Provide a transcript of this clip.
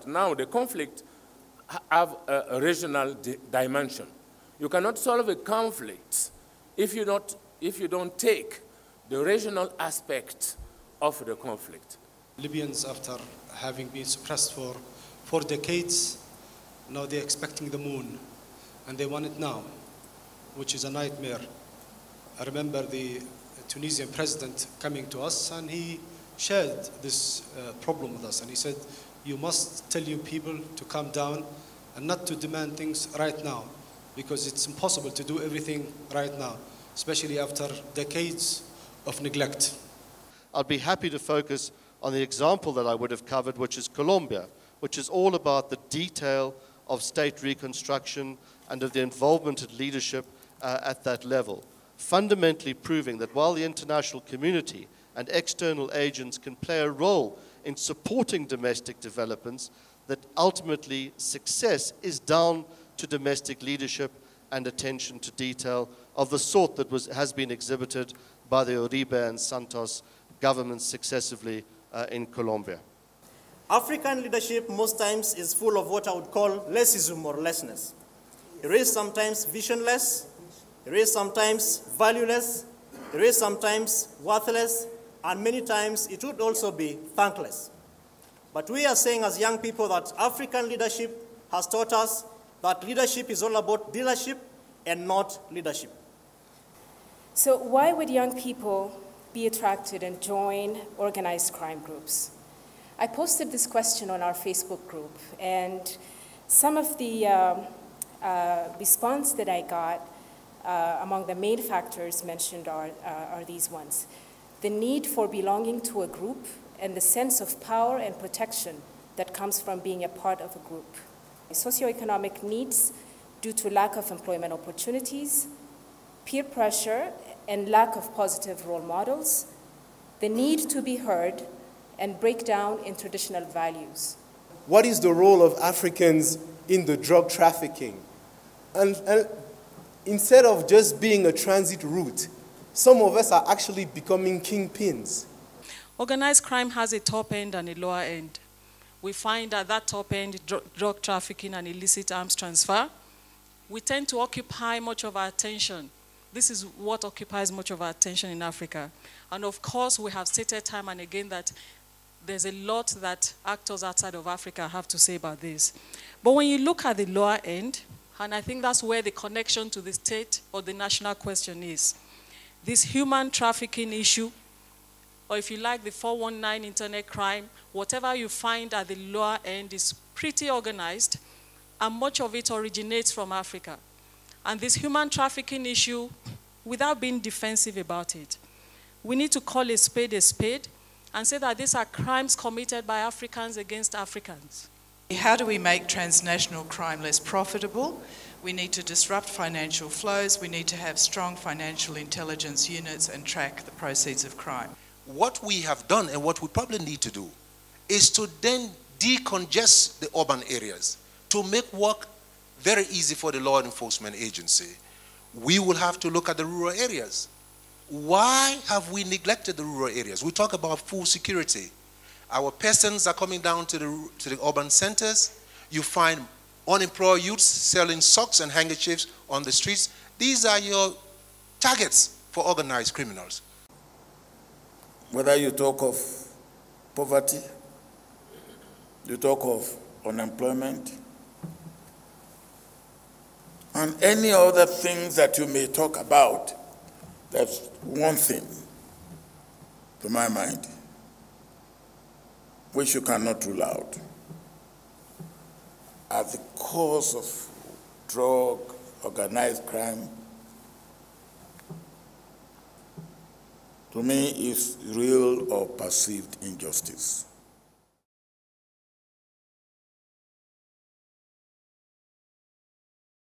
that now the conflict have a regional dimension. You cannot solve a conflict if you don't take the regional aspect of the conflict. Libyans, after having been suppressed for 4 decades, now they're expecting the moon, and they want it now, which is a nightmare. I remember the Tunisian president coming to us, and he shared this problem with us, and he said, you must tell your people to calm down and not to demand things right now, because it's impossible to do everything right now, especially after decades of neglect. I'll be happy to focus on the example that I would have covered, which is Colombia, which is all about the detail of state reconstruction and of the involvement of leadership at that level, fundamentally proving that while the international community and external agents can play a role in supporting domestic developments, that ultimately success is down to domestic leadership and attention to detail of the sort that has been exhibited by the Uribe and Santos governments successively in Colombia. African leadership most times is full of what I would call laissism or lessness. It is sometimes visionless, it is sometimes valueless, it is sometimes worthless, and many times it would also be thankless. But we are saying as young people that African leadership has taught us that leadership is all about dealership and not leadership. So why would young people be attracted and join organized crime groups? I posted this question on our Facebook group, and some of the response that I got among the main factors mentioned are these ones. The need for belonging to a group and the sense of power and protection that comes from being a part of a group. Socioeconomic needs due to lack of employment opportunities, peer pressure and lack of positive role models, the need to be heard, and break down in traditional values. What is the role of Africans in the drug trafficking? And instead of just being a transit route, some of us are actually becoming kingpins. Organized crime has a top end and a lower end. We find at that top end, drug trafficking and illicit arms transfer, we tend to occupy much of our attention. This is what occupies much of our attention in Africa. And of course, we have stated time and again that there's a lot that actors outside of Africa have to say about this. But when you look at the lower end, and I think that's where the connection to the state or the national question is, this human trafficking issue, or if you like the 419 internet crime, whatever you find at the lower end is pretty organized, and much of it originates from Africa. And this human trafficking issue, without being defensive about it, we need to call a spade and say that these are crimes committed by Africans against Africans. How do we make transnational crime less profitable? We need to disrupt financial flows. We need to have strong financial intelligence units and track the proceeds of crime. What we have done and what we probably need to do is to then decongest the urban areas to make work very easy for the law enforcement agency. We will have to look at the rural areas. Why have we neglected the rural areas? We talk about food security. Our peasants are coming down to the urban centers. You find unemployed youths selling socks and handkerchiefs on the streets. These are your targets for organized criminals. Whether you talk of poverty, you talk of unemployment, and any other things that you may talk about, that's one thing, to my mind, which you cannot rule out. At the cause of drug, organized crime, to me is real or perceived injustice.